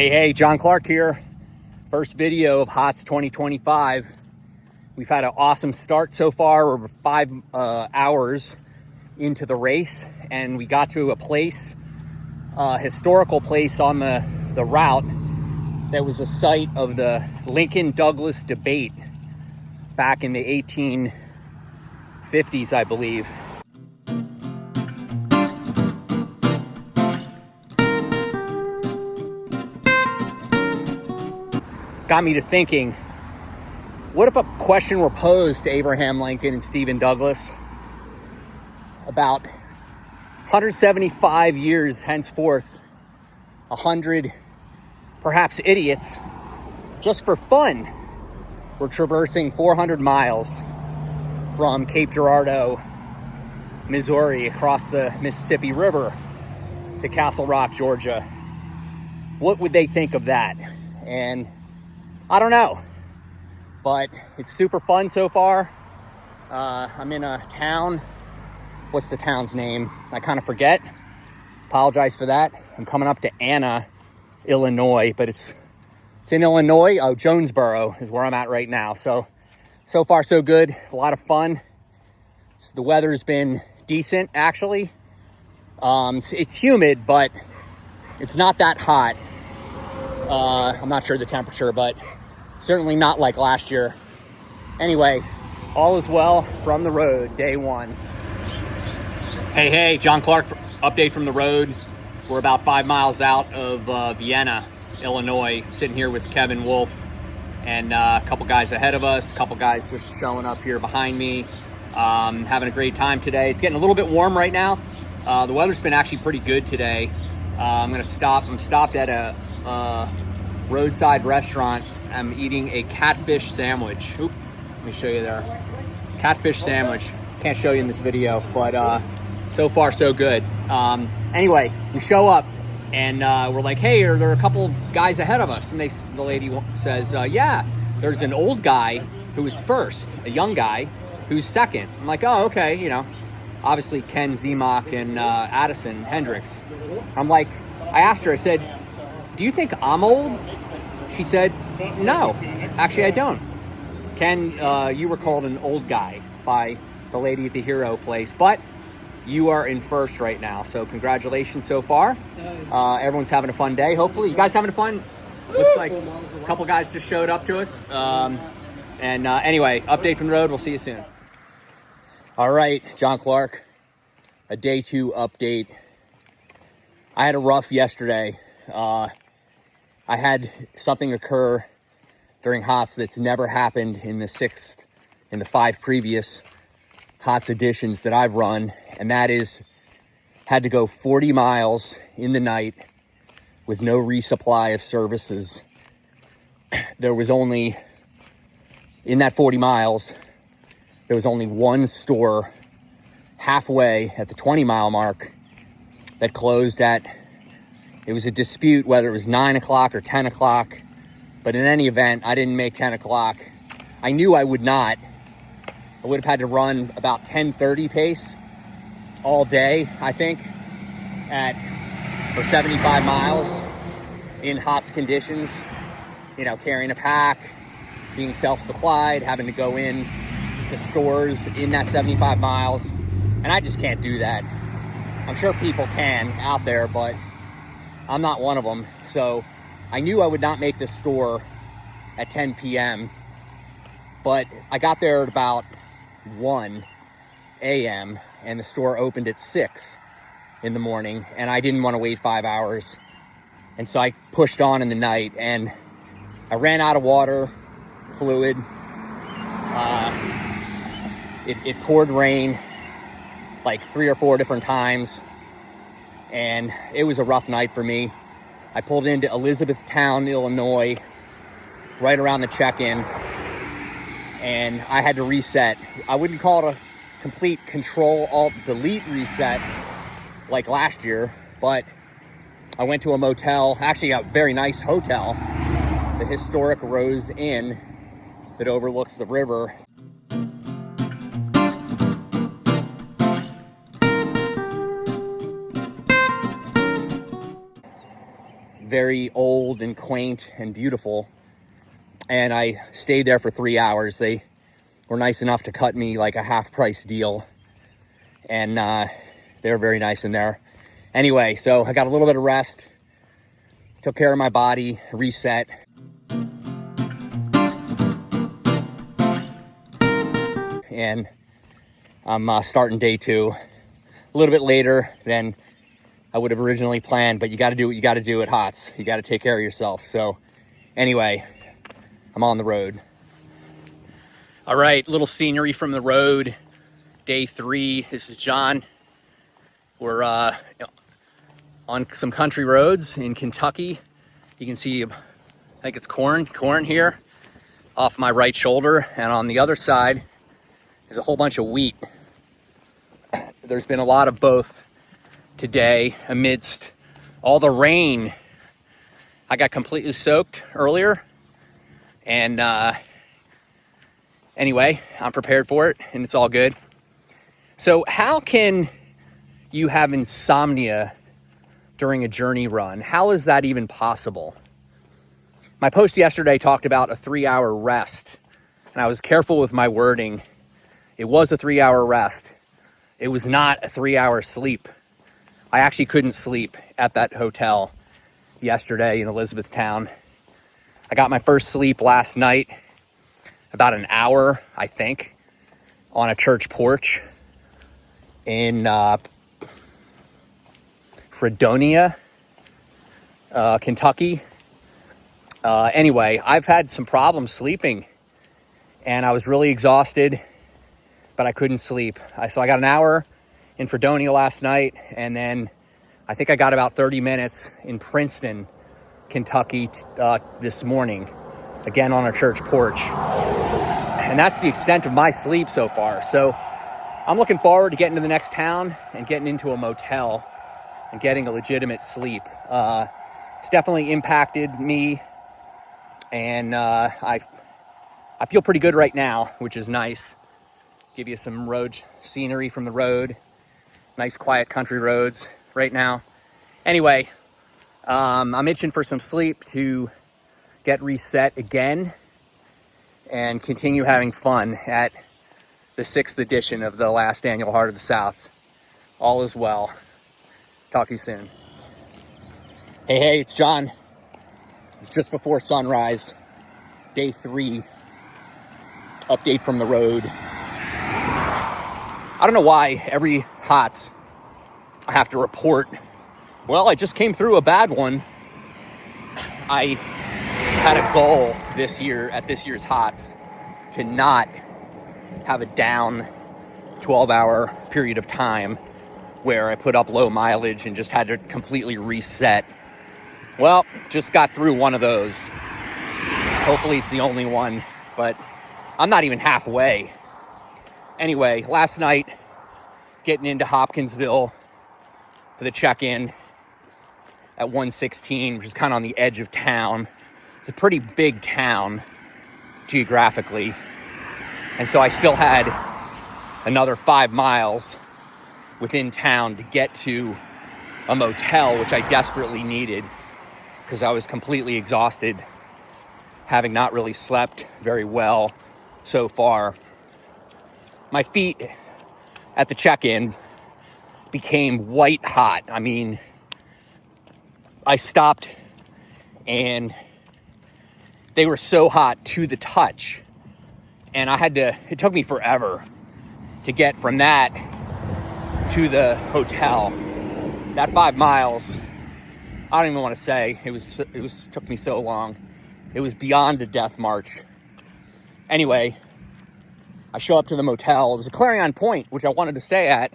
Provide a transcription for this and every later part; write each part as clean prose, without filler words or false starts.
Hey, John Clark here. First video of HOTS 2025. We've had an awesome start so far. We're 5 hours into the race, and we got to a place, historical place on the route that was a site of the Lincoln-Douglas debate back in the 1850s, I believe. Got me to thinking, what if a question were posed to Abraham Lincoln and Stephen Douglas about 175 years henceforth, 100 perhaps idiots, just for fun, were traversing 400 miles from Cape Girardeau, Missouri, across the Mississippi River to Castle Rock, Georgia? What would they think of that? And I don't know, but it's super fun so far. I'm in a town. What's the town's name? I kind of forget. Apologize for that. I'm coming up to Anna, Illinois, but it's in Illinois. Oh, Jonesboro is where I'm at right now. So far so good. A lot of fun. The weather's been decent, actually. It's humid, but it's not that hot. I'm not sure the temperature, but certainly not like last year. Anyway, all is well from the road, day one. Hey, John Clark, update from the road. We're about 5 miles out of Vienna, Illinois, sitting here with Kevin Wolf and a couple guys ahead of us, a couple guys just showing up here behind me. Having a great time today. It's getting a little bit warm right now. The weather's been actually pretty good today. I'm stopped at a roadside restaurant. I'm eating a catfish sandwich. Oop, let me show you there. Catfish sandwich. Can't show you in this video, but so far so good. Anyway, we show up and we're like, hey, are there a couple guys ahead of us? And the lady says, yeah, there's an old guy who was first, a young guy who's second. I'm like, oh, okay, obviously Ken Zemock and Addison Hendricks. I asked her, I said, do you think I'm old? She said, no, actually I don't. Ken, you were called an old guy by the lady at the Hero place, but you are in first right now. So congratulations so far. Everyone's having a fun day, hopefully. You guys having fun? Looks like a couple guys just showed up to us. Anyway, update from the road. We'll see you soon. All right, John Clark, a day 2 update. I had a rough yesterday. I had something occur during HOTS that's never happened in the 5 previous HOTS editions that I've run, and that is had to go 40 miles in the night with no resupply of services. There was only, in that 40 miles, there was only one store halfway at the 20-mile mark that closed at, it was a dispute whether it was 9 o'clock or 10 o'clock. But in any event, I didn't make 10 o'clock. I knew I would not. I would have had to run about 10:30 pace all day, I think, for 75 miles in HOTS conditions. Carrying a pack, being self-supplied, having to go in to stores in that 75 miles. And I just can't do that. I'm sure people can out there, but I'm not one of them. So I knew I would not make the store at 10 p.m., but I got there at about 1 a.m. and the store opened at 6 in the morning, and I didn't want to wait 5 hours. And so I pushed on in the night, and I ran out of water, fluid. It poured rain like 3 or 4 different times, and it was a rough night for me. I pulled into Elizabethtown, Illinois, right around the check-in, and I had to reset. I wouldn't call it a complete Control-Alt-Delete reset like last year, but I went to a motel, actually a very nice hotel, the historic Rose Inn that overlooks the river. very old and quaint and beautiful. And I stayed there for 3 hours. They were nice enough to cut me like a half-price deal. And they were very nice in there. Anyway, so I got a little bit of rest, took care of my body, reset. And I'm starting day 2 a little bit later than I would have originally planned, but you got to do what you got to do at HOTS. You got to take care of yourself. So anyway, I'm on the road. All right, little scenery from the road. Day 3. This is John. We're on some country roads in Kentucky. You can see, I think it's corn here off my right shoulder. And on the other side is a whole bunch of wheat. There's been a lot of both today amidst all the rain. I got completely soaked earlier. And anyway, I'm prepared for it and it's all good. So how can you have insomnia during a journey run? How is that even possible? My post yesterday talked about a 3-hour rest, and I was careful with my wording. It was a 3-hour rest. It was not a 3-hour sleep. I actually couldn't sleep at that hotel yesterday in Elizabethtown. I got my first sleep last night, about an hour, I think, on a church porch in Fredonia, Kentucky. Anyway, I've had some problems sleeping, and I was really exhausted, but I couldn't sleep. So I got an hour in Fredonia last night, and then I think I got about 30 minutes in Princeton, Kentucky this morning, again on a church porch. And that's the extent of my sleep so far. So I'm looking forward to getting to the next town and getting into a motel and getting a legitimate sleep. It's definitely impacted me, and I feel pretty good right now, which is nice. Give you some road scenery from the road. Nice quiet country roads right now. Anyway, I'm itching for some sleep to get reset again and continue having fun at the 6th edition of the last annual Heart of the South. All is well. Talk to you soon. Hey, it's John. It's just before sunrise, day 3, update from the road. I don't know why every HOTS I have to report, well, I just came through a bad one. I had a goal this year at this year's HOTS to not have a down 12-hour period of time where I put up low mileage and just had to completely reset. Well, just got through one of those. Hopefully it's the only one, but I'm not even halfway. Anyway, last night, getting into Hopkinsville for the check-in at 116, which is kind of on the edge of town. It's a pretty big town geographically. And so I still had another 5 miles within town to get to a motel, which I desperately needed because I was completely exhausted, having not really slept very well so far. My feet at the check-in became white hot. I mean, I stopped and they were so hot to the touch. And it took me forever to get from that to the hotel. That 5 miles, I don't even want to say, it took me so long. It was beyond a death march. Anyway, I show up to the motel. It was a Clarion Point, which I wanted to stay at,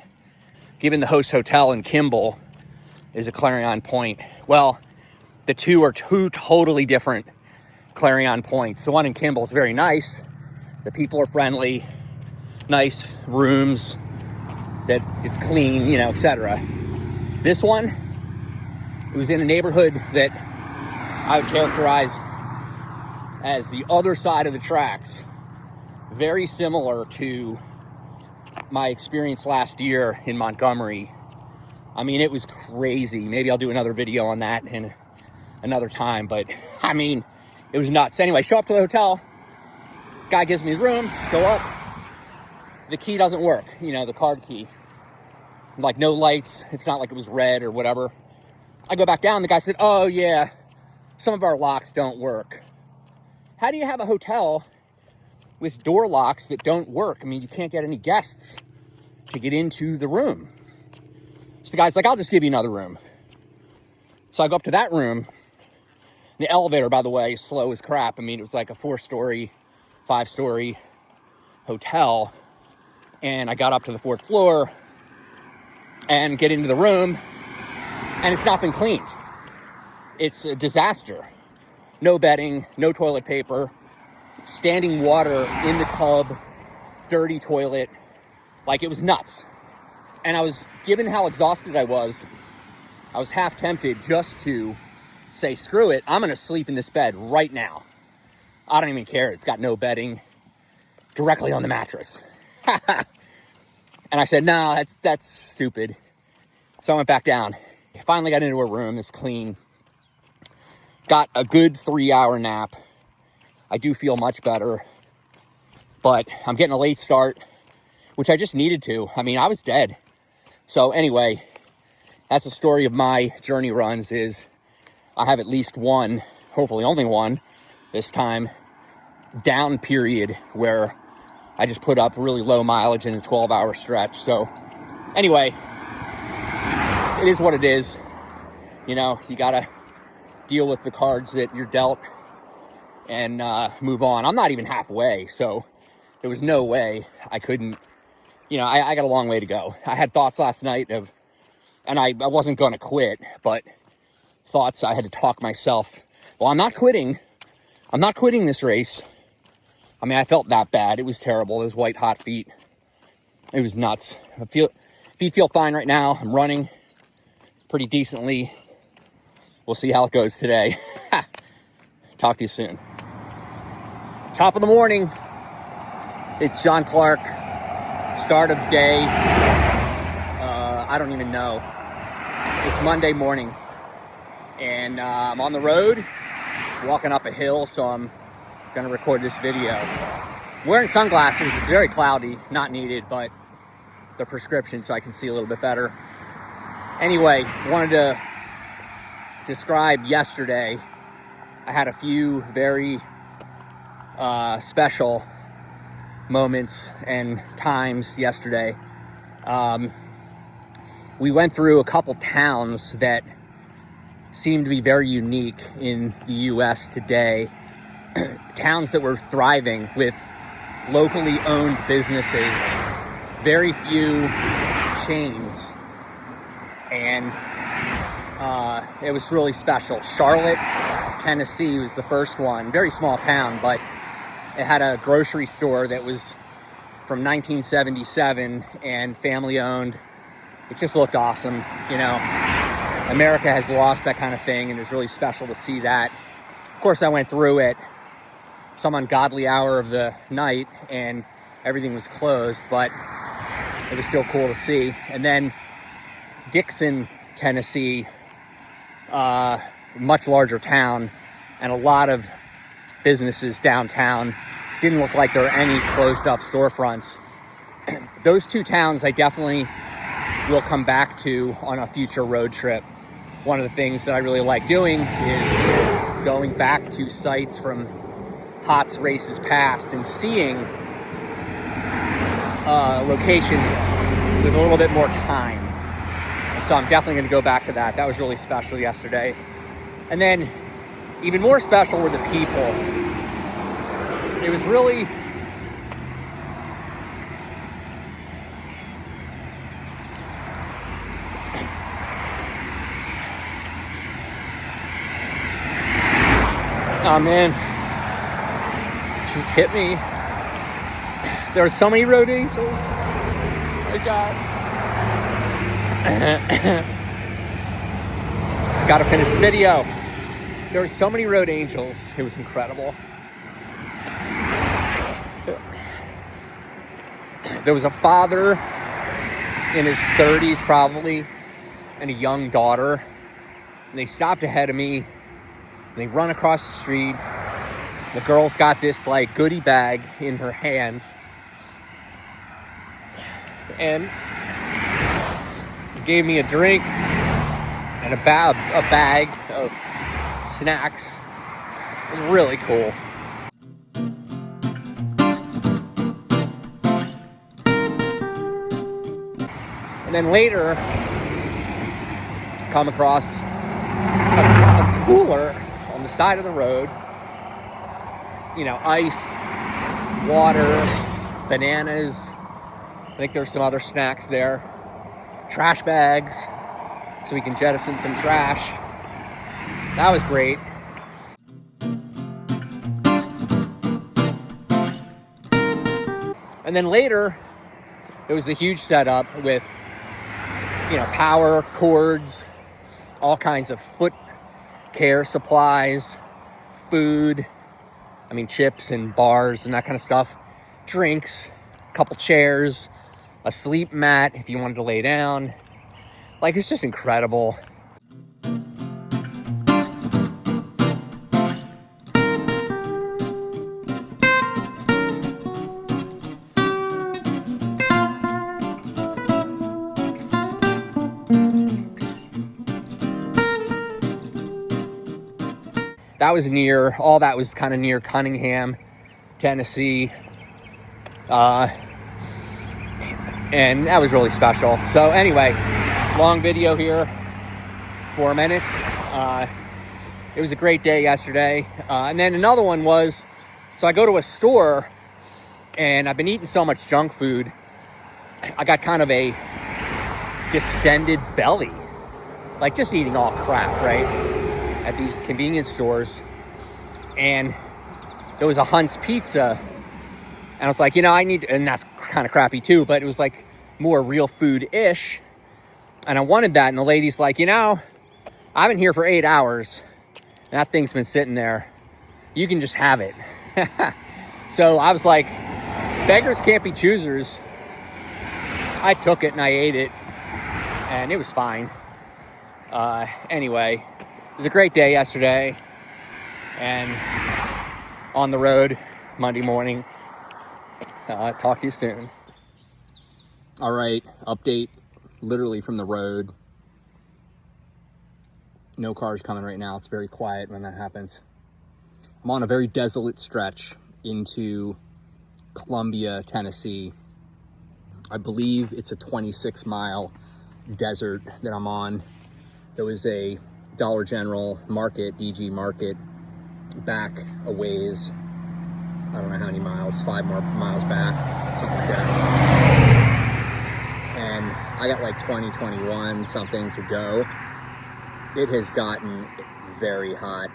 given the host hotel in Kimball is a Clarion Point. Well, the two are two totally different Clarion Points. The one in Kimball is very nice. The people are friendly, nice rooms, that it's clean, etc. This one, it was in a neighborhood that I would characterize as the other side of the tracks. Very similar to my experience last year in Montgomery. I mean, it was crazy. Maybe I'll do another video on that in another time. But I mean, it was nuts. Anyway, show up to the hotel. Guy gives me the room, go up. The key doesn't work, you know, the card key. Like, no lights. It's not like it was red or whatever. I go back down. The guy said, oh, yeah, some of our locks don't work. How do you have a hotel with door locks that don't work? I mean, you can't get any guests to get into the room. So the guy's like, I'll just give you another room. So I go up to that room. The elevator, by the way, is slow as crap. I mean, it was like a 4-story, 5-story hotel. And I got up to the 4th floor and get into the room, and it's not been cleaned. It's a disaster. No bedding, no toilet paper, standing water in the tub, dirty toilet. Like, it was nuts. And I was, given how exhausted I was half tempted just to say, screw it, I'm gonna sleep in this bed right now. I don't even care. It's got no bedding, directly on the mattress. And I said, no, that's stupid. So I went back down. Finally got into a room that's clean. Got a good 3-hour nap. I do feel much better. But I'm getting a late start, which I just needed to. I mean, I was dead. So anyway, that's the story of my journey runs, is I have at least one, hopefully only one this time, down period where I just put up really low mileage in a 12-hour stretch. So anyway, it is what it is. You know, you got to deal with the cards that you're dealt and move on. I'm not even halfway, so there was no way I couldn't, you know, I got a long way to go. I had thoughts last night of, and I wasn't going to quit, but thoughts I had to talk myself, well, I'm not quitting. I'm not quitting this race. I mean, I felt that bad. It was terrible. Those white hot feet. It was nuts. Feet feel fine right now. I'm running pretty decently. We'll see how it goes today. Talk to you soon. Top of the morning. It's John Clark. Start of day. I don't even know. It's Monday morning. And I'm on the road, walking up a hill, so I'm going to record this video. I'm wearing sunglasses. It's very cloudy. Not needed, but the prescription so I can see a little bit better. Anyway, wanted to describe yesterday. I had a few very special moments and times yesterday. We went through a couple towns that seem to be very unique in the U.S. today. Towns that were thriving with locally owned businesses, very few chains, and it was really special. Charlotte, Tennessee was the first one. Very small town, but it had a grocery store that was from 1977 and family owned. It just looked awesome. You know, America has lost that kind of thing, and it was really special to see that. Of course, I went through it some ungodly hour of the night and everything was closed, but it was still cool to see. And then Dixon, Tennessee, much larger town, and a lot of businesses downtown. Didn't look like there were any closed up storefronts. Those two towns I definitely will come back to on a future road trip. One of the things that I really like doing is going back to sites from HOTS races past and seeing locations with a little bit more time. And so I'm definitely going to go back to that. That was really special yesterday. And then even more special were the people. It was really oh man, just hit me. There were so many road angels. Oh my God. Gotta finish the video. There were so many road angels. It was incredible. There was a father in his 30s probably and a young daughter. And they stopped ahead of me And they run across the street. The girl's got this like goodie bag in her hand. And gave me a drink and a bag of snacks. It was really cool. And then later, come across a cooler on the side of the road. You know, ice, water, bananas. I think there's some other snacks there. Trash bags, so we can jettison some trash. That was great. And then later, there was a huge setup with, you know, power cords, all kinds of foot care supplies, food, I mean, chips and bars and that kind of stuff, drinks, a couple chairs, a sleep mat if you wanted to lay down. Like, it's just incredible. That was near, all that was kind of near Cunningham, Tennessee. And that was really special. So anyway, long video here, 4 minutes. It was a great day yesterday. And then another one was, so I go to a store and I've been eating so much junk food. I got kind of a distended belly, like just eating all crap, right? At these convenience stores. And there was a Hunt's Pizza. And I was like, you know, I need, and that's kind of crappy too, but it was like more real food-ish. And I wanted that. And the lady's like, you know, I've been here for 8 hours. And that thing's been sitting there. You can just have it. So I was like, beggars can't be choosers. I took it and I ate it. And it was fine. Anyway, it was a great day yesterday. And on the road Monday morning. Talk to you soon. All right, update literally from the road. No cars coming right now. It's very quiet when that happens. I'm on a very desolate stretch into Columbia, Tennessee. I believe it's a 26-mile desert that I'm on. There was a Dollar General market, DG market, back a ways. I don't know how many miles, 5 more miles back, something like that. And I got like 21 something to go. It has gotten very hot.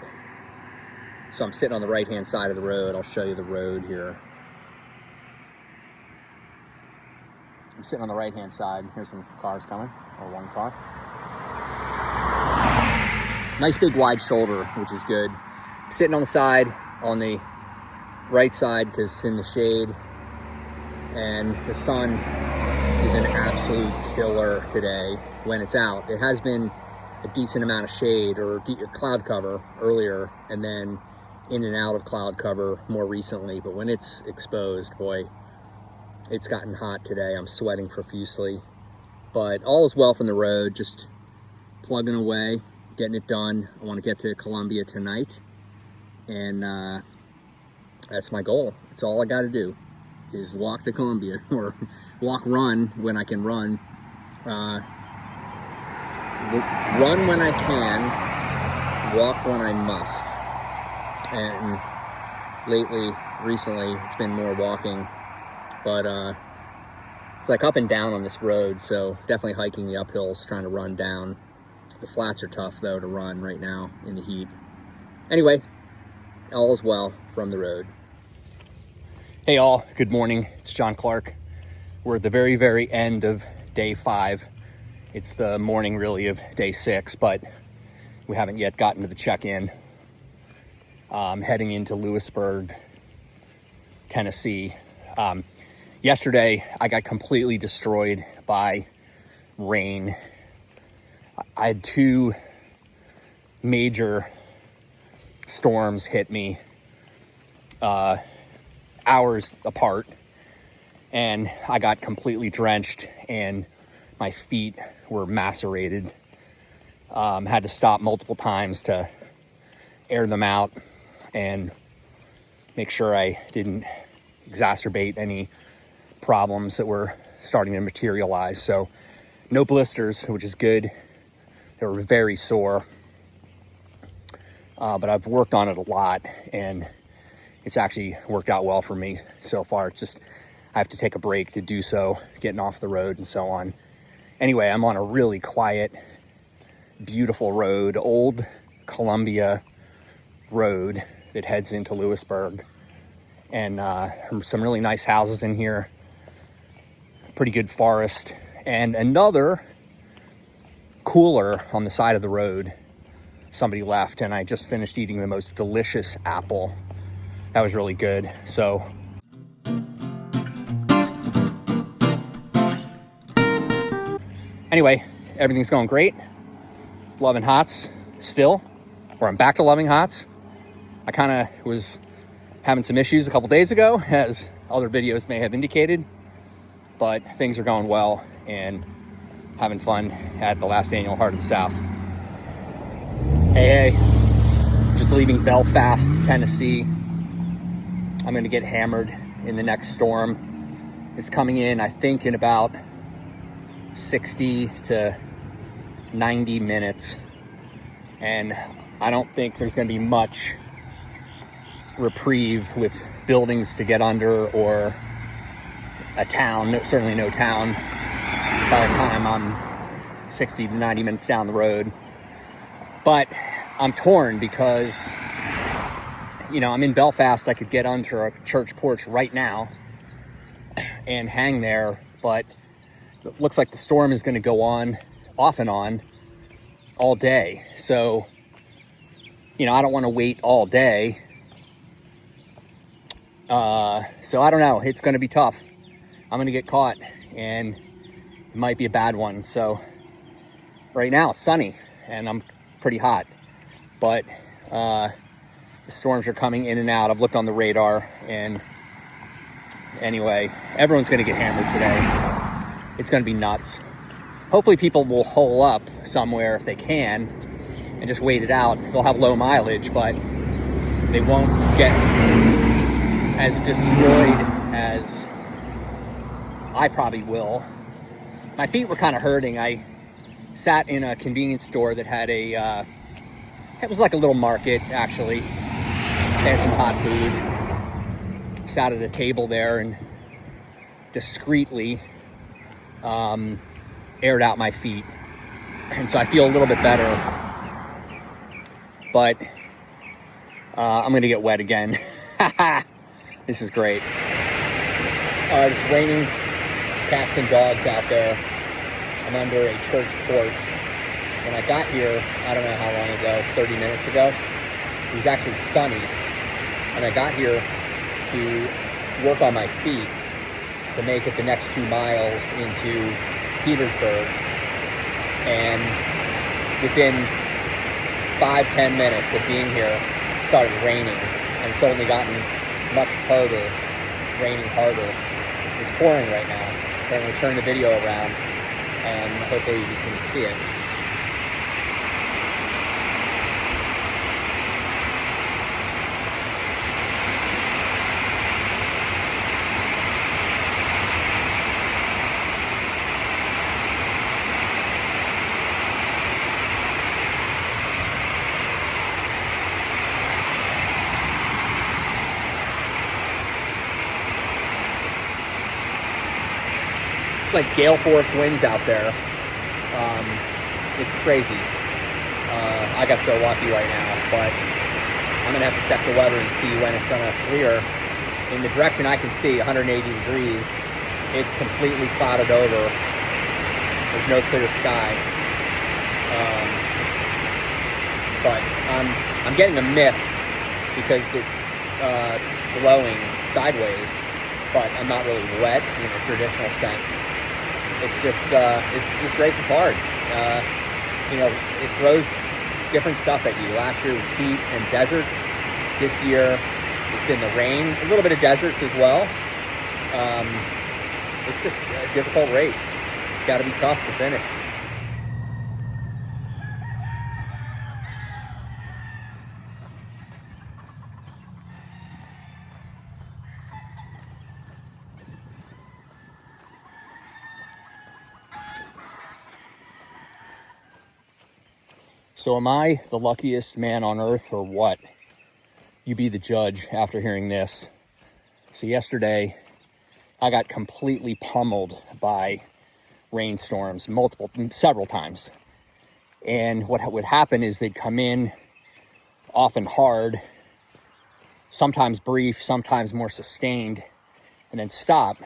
So I'm sitting on the right-hand side of the road. I'll show you the road here. I'm sitting on the right-hand side. Here's some cars coming, or one car. Nice big wide shoulder, which is good. I'm sitting on the side, on the right side, because it's in the shade. And the sun is an absolute killer today when it's out. It has been a decent amount of shade or cloud cover earlier, and then in and out of cloud cover more recently. But when it's exposed, boy, it's gotten hot today. I'm sweating profusely. But all is well from the road, just plugging away, getting it done. I want to get to Columbia tonight, and that's my goal. It's all I got to do is walk to Columbia, or run when I can run. Run when I can, walk when I must. And recently, it's been more walking, but it's like up and down on this road, so definitely hiking the uphills, trying to run down. The flats are tough, though, to run right now in the heat. Anyway, all is well from the road. Hey all, good morning. It's John Clark. We're at the very, very end of day 5. It's the morning, really, of day 6, but we haven't yet gotten to the check-in. Heading into Lewisburg, Tennessee. Yesterday, I got completely destroyed by rain. I had 2 major storms hit me hours apart, and I got completely drenched and my feet were macerated. Had to stop multiple times to air them out and make sure I didn't exacerbate any problems that were starting to materialize. So no blisters, which is good. They were very sore, but I've worked on it a lot and it's actually worked out well for me so far. It's just I have to take a break to do so, getting off the road and so on. Anyway, I'm on a really quiet, beautiful road, old Columbia road that heads into Lewisburg, and some really nice houses in here, pretty good forest, and another cooler on the side of the road somebody left, and I just finished eating the most delicious apple. That was really good. So anyway, everything's going great. Loving HOTS still, or I'm back to loving HOTS. I kind of was having some issues a couple days ago, as other videos may have indicated, but things are going well and having fun at the last annual Heart of the South. Hey, just leaving Belfast, Tennessee. I'm going to get hammered in the next storm. It's coming in, I think, in about 60 to 90 minutes. And I don't think there's going to be much reprieve with buildings to get under or a town, certainly no town, by the time I'm 60 to 90 minutes down the road. But I'm torn because, you know, I'm in Belfast. I could get under a church porch right now and hang there, but it looks like the storm is going to go on, off and on, all day. So, you know, I don't want to wait all day. So I don't know. It's going to be tough. I'm going to get caught, and it might be a bad one. So right now it's sunny and I'm pretty hot, but the storms are coming in and out. I've looked on the radar, and anyway, everyone's going to get hammered today. It's going to be nuts. Hopefully people will hole up somewhere if they can and just wait it out. They'll have low mileage, but they won't get as destroyed as I probably will. My feet were kind of hurting. I sat in a convenience store that had it was like a little market, actually. They had some hot food. Sat at a table there and discreetly aired out my feet. And so I feel a little bit better. But I'm going to get wet again. This is great. It's raining cats and dogs out there. I'm under a church porch. When I got here, I don't know how long ago, 30 minutes ago, it was actually sunny. And I got here to work on my feet to make it the next 2 miles into Petersburg. And within 5-10 minutes of being here, it started raining. And it's only gotten much harder, raining harder. It's pouring right now. I'm going to turn the video around and hopefully you can see it. Like gale force winds out there. It's crazy. I got so lucky right now, but I'm gonna have to check the weather and see when it's gonna clear. In the direction I can see, 180 degrees, it's completely clouded over. There's no clear sky. But I'm getting a mist because it's blowing sideways, but I'm not really wet in a traditional sense. It's just, this race is hard. You know, it throws different stuff at you. Last year was heat and deserts. This year it's been the rain, a little bit of deserts as well. It's just a difficult race. It's got to be tough to finish. So am I the luckiest man on earth or what? You be the judge after hearing this. So yesterday, I got completely pummeled by rainstorms, several times. And what would happen is they'd come in often hard, sometimes brief, sometimes more sustained, and then stop.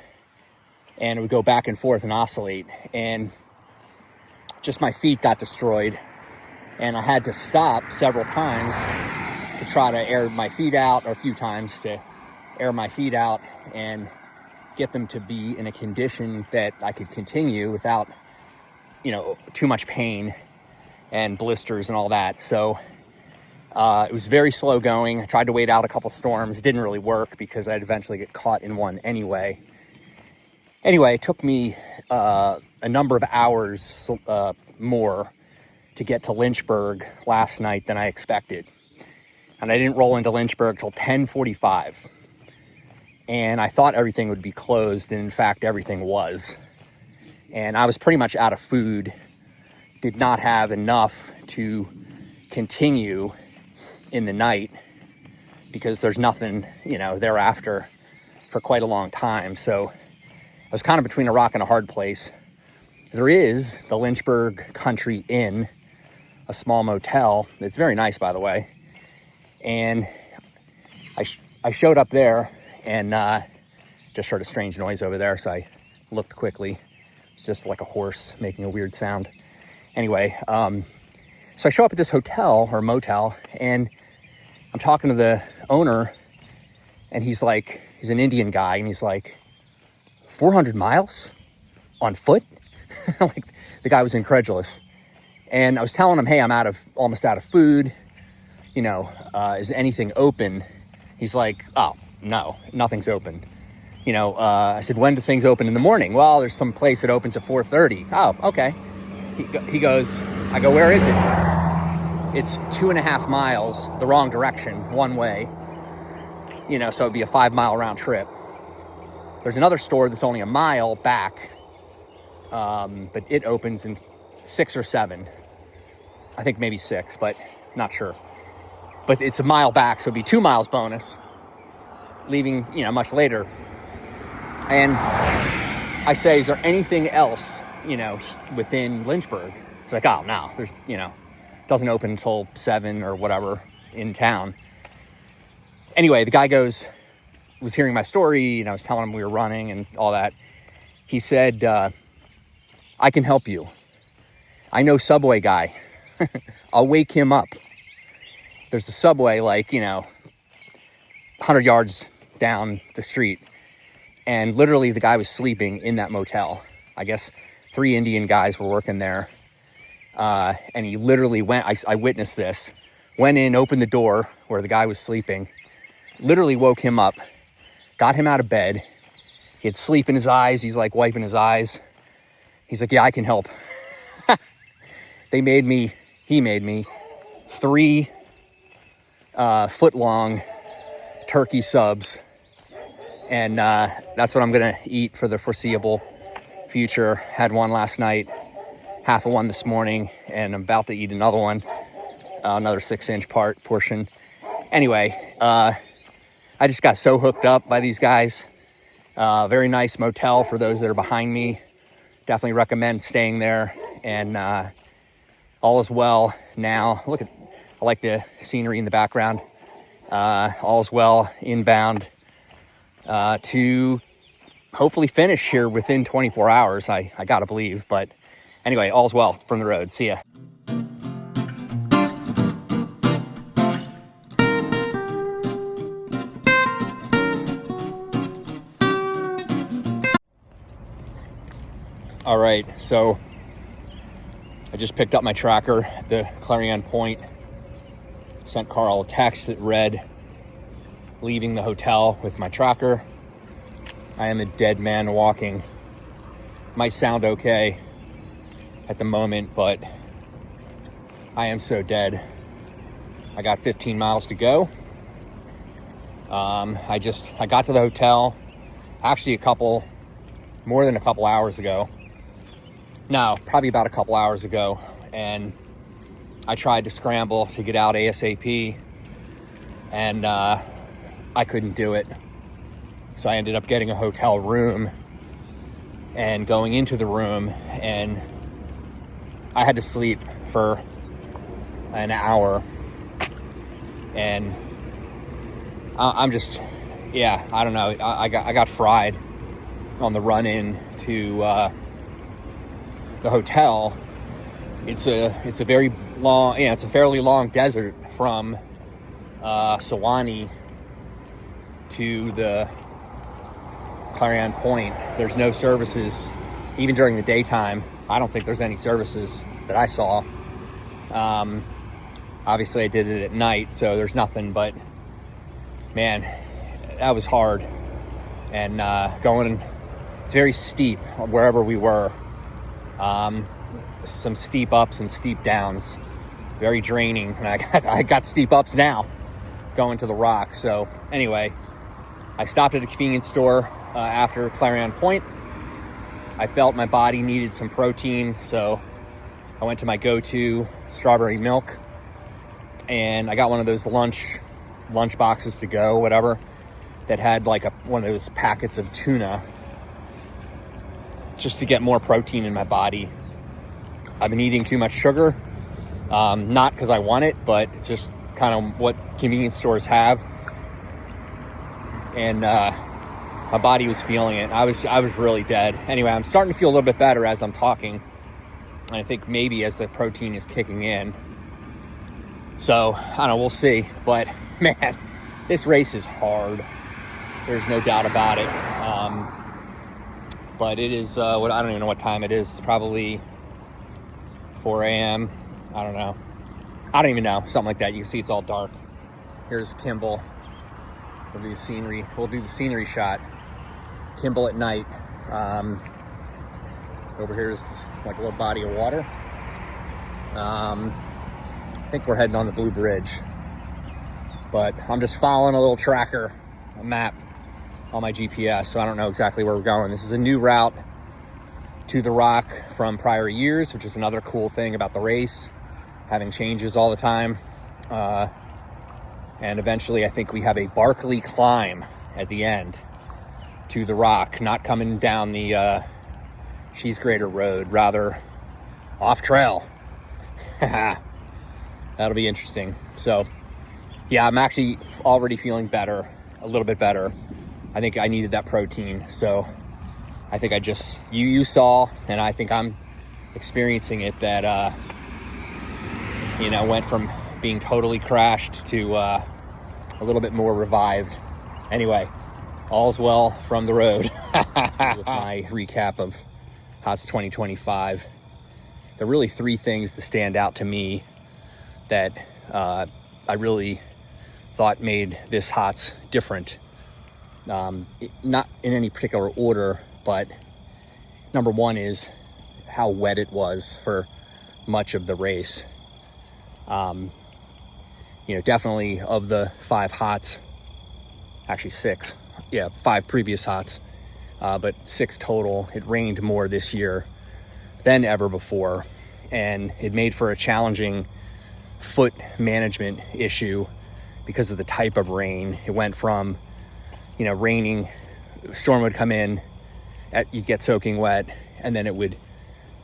And it would go back and forth and oscillate. And just my feet got destroyed. And I had to stop several times to try to air my feet out, or a few times to air my feet out and get them to be in a condition that I could continue without, too much pain and blisters and all that. So it was very slow going. I tried to wait out a couple storms. It didn't really work because I'd eventually get caught in one anyway. Anyway, it took me a number of hours more to get to Lynchburg last night than I expected. And I didn't roll into Lynchburg till 10:45. And I thought everything would be closed, and in fact, everything was. And I was pretty much out of food, did not have enough to continue in the night because there's nothing, thereafter for quite a long time. So I was kind of between a rock and a hard place. There is the Lynchburg Country Inn, a small motel. It's very nice, by the way. And I showed up there and just heard a strange noise over there. So I looked quickly. It's just like a horse making a weird sound. Anyway, so I show up at this hotel or motel, and I'm talking to the owner, and he's an Indian guy, and he's like, 400 miles on foot? Like, the guy was incredulous. And I was telling him, hey, I'm almost out of food. Is anything open? He's like, oh, no, nothing's open. I said, when do things open in the morning? Well, there's some place that opens at 4:30. Oh, okay. He goes, I go, where is it? It's 2.5 miles the wrong direction, one way. So it'd be a 5-mile round trip. There's another store that's only a mile back, but it opens in 6 or 7. I think maybe 6, but not sure. But it's a mile back, so it'd be 2 miles bonus, leaving, much later. And I say, is there anything else, within Lynchburg? It's like, oh, no, there's, doesn't open until 7 or whatever in town. Anyway, the guy was hearing my story, I was telling him we were running and all that. He said, I can help you. I know Subway guy. I'll wake him up. There's a Subway 100 yards down the street. And literally the guy was sleeping in that motel. I guess 3 Indian guys were working there. And he literally went, I witnessed this, went in, opened the door where the guy was sleeping, literally woke him up, got him out of bed. He had sleep in his eyes. He's like wiping his eyes. He's like, yeah, I can help. He made me 3 foot-long turkey subs. And that's what I'm going to eat for the foreseeable future. Had one last night, half of one this morning, and I'm about to eat another one, another 6-inch portion. Anyway, I just got so hooked up by these guys. Very nice motel for those that are behind me. Definitely recommend staying there. And all is well now. I like the scenery in the background. All is well inbound to hopefully finish here within 24 hours. I gotta believe. But anyway, all's well from the road. See ya. All right, so I just picked up my tracker at the Clarion Point sent Carl a text that read, leaving the hotel with my tracker. I am a dead man walking. Might sound okay at the moment, but I am so dead. I got 15 miles to go. I got to the hotel actually more than a couple hours ago. No, probably about a couple hours ago. And I tried to scramble to get out ASAP, and I couldn't do it. So I ended up getting a hotel room and going into the room, and I had to sleep for an hour. And I'm just, I don't know. I got fried on the run in to the hotel. It's a very long, it's a fairly long desert from Sewanee to the Clarion Point. There's no services, even during the daytime. I don't think there's any services that I saw. Obviously I did it at night, so there's nothing, but man, that was hard. And it's very steep wherever we were. Some steep ups and steep downs, very draining. And I got steep ups now going to the rocks. So anyway, I stopped at a convenience store after Clarion Point. I felt my body needed some protein, so I went to my go-to strawberry milk, and I got one of those lunch boxes to go, whatever, that had like one of those packets of tuna, just to get more protein in my body. I've been eating too much sugar, not because I want it, but it's just kind of what convenience stores have. And my body was feeling it. I was really dead. Anyway, I'm starting to feel a little bit better as I'm talking, and I think maybe as the protein is kicking in. So I don't know, we'll see. But man, this race is hard. There's no doubt about it. But it is I don't even know what time it is. It's probably 4 a.m. I don't know. I don't even know. Something like that. You can see it's all dark. Here's Kimball. We'll do the scenery shot. Kimball at night. Over here is like a little body of water. I think we're heading on the Blue Bridge. But I'm just following a little tracker, a map on my GPS, so I don't know exactly where we're going. This is a new route to the rock from prior years, which is another cool thing about the race, having changes all the time. And eventually I think we have a Barkley climb at the end to the rock, not coming down the She's Greater Road, rather off trail. That'll be interesting. So yeah, I'm actually already feeling better, a little bit better. I think I needed that protein. So I think you saw, and I think I'm experiencing it, that, went from being totally crashed to a little bit more revived. Anyway, all's well from the road. With my recap of HOTS 2025, there are really three things that stand out to me that I really thought made this HOTS different. Not in any particular order, but number one is how wet it was for much of the race. Definitely of the 5 HOTS, actually 6, 5 previous HOTS, but 6 total. It rained more this year than ever before, and it made for a challenging foot management issue because of the type of rain. It went from, raining, storm would come in, you'd get soaking wet, and then it would,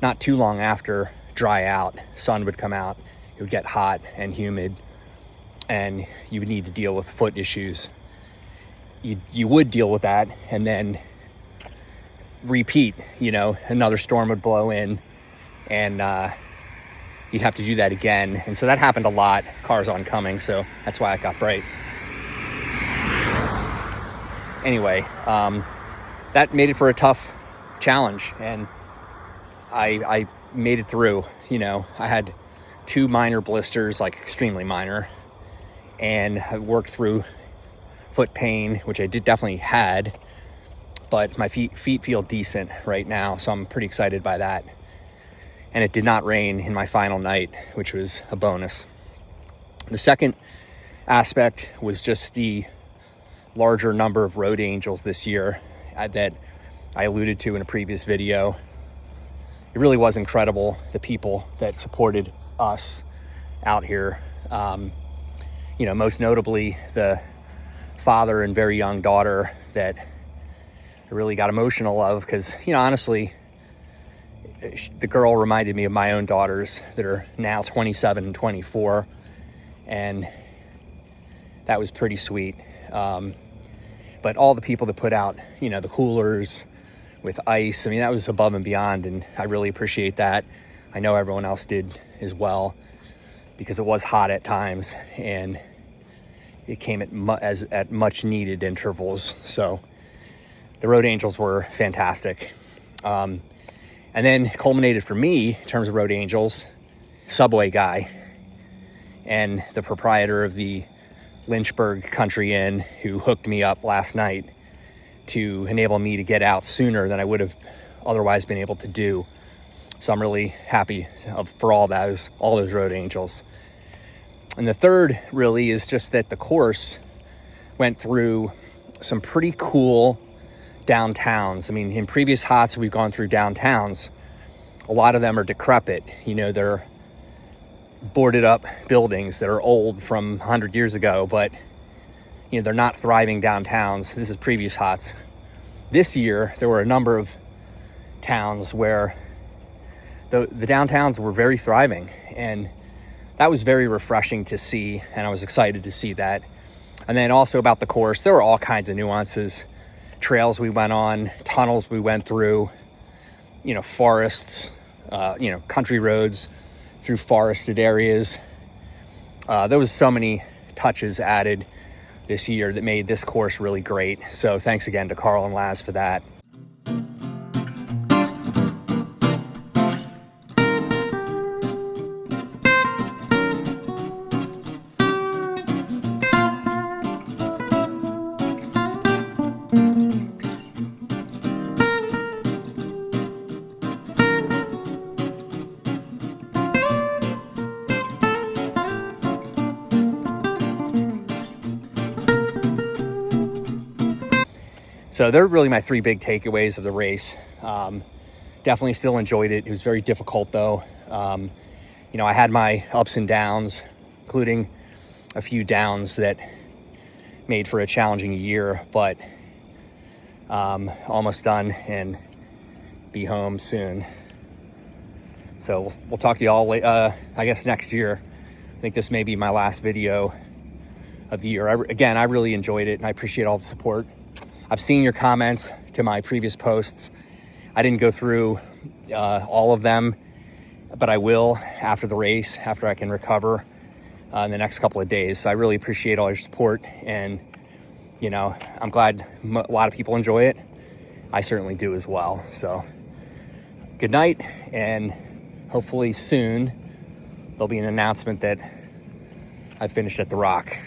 not too long after, dry out, sun would come out, it would get hot and humid, and you would need to deal with foot issues. You would deal with that, and then repeat, another storm would blow in, and you'd have to do that again. And so that happened a lot, cars oncoming, so that's why it got bright. Anyway, that made it for a tough challenge, and I made it through. I had 2 minor blisters, like extremely minor, and I worked through foot pain, which I definitely had, but my feet feel decent right now, so I'm pretty excited by that. And it did not rain in my final night, which was a bonus. The second aspect was just the larger number of road angels this year that I alluded to in a previous video. It really was incredible, the people that supported us out here. Most notably the father and very young daughter that I really got emotional of, because, honestly, the girl reminded me of my own daughters that are now 27 and 24, and that was pretty sweet. But all the people that put out, the coolers with ice, that was above and beyond, and I really appreciate that. I know everyone else did as well, because it was hot at times, and it came at much needed intervals. So the Road Angels were fantastic. And then culminated for me in terms of Road Angels, Subway guy and the proprietor of the Lynchburg Country Inn, who hooked me up last night to enable me to get out sooner than I would have otherwise been able to do. So I'm really happy for all those Road Angels. And the third really is just that the course went through some pretty cool downtowns. In previous HOTS, we've gone through downtowns. A lot of them are decrepit. They're boarded up buildings that are old from 100 years ago, but they're not thriving downtowns. This is previous HOTS. This year, there were a number of towns where the downtowns were very thriving, and that was very refreshing to see, and I was excited to see that. And then also about the course, there were all kinds of nuances. Trails we went on, tunnels we went through, forests, country roads through forested areas. There was so many touches added this year that made this course really great. So thanks again to Carl and Laz for that. So they're really my three big takeaways of the race. Definitely still enjoyed it. It was very difficult though. I had my ups and downs, including a few downs that made for a challenging year, but almost done and be home soon. So we'll talk to you all, I guess, next year. I think this may be my last video of the year. I really enjoyed it, and I appreciate all the support. I've seen your comments to my previous posts. I didn't go through all of them, but I will after the race, after I can recover in the next couple of days. So I really appreciate all your support, and I'm glad a lot of people enjoy it. I certainly do as well. So good night, and hopefully soon there'll be an announcement that I finished at the Rock.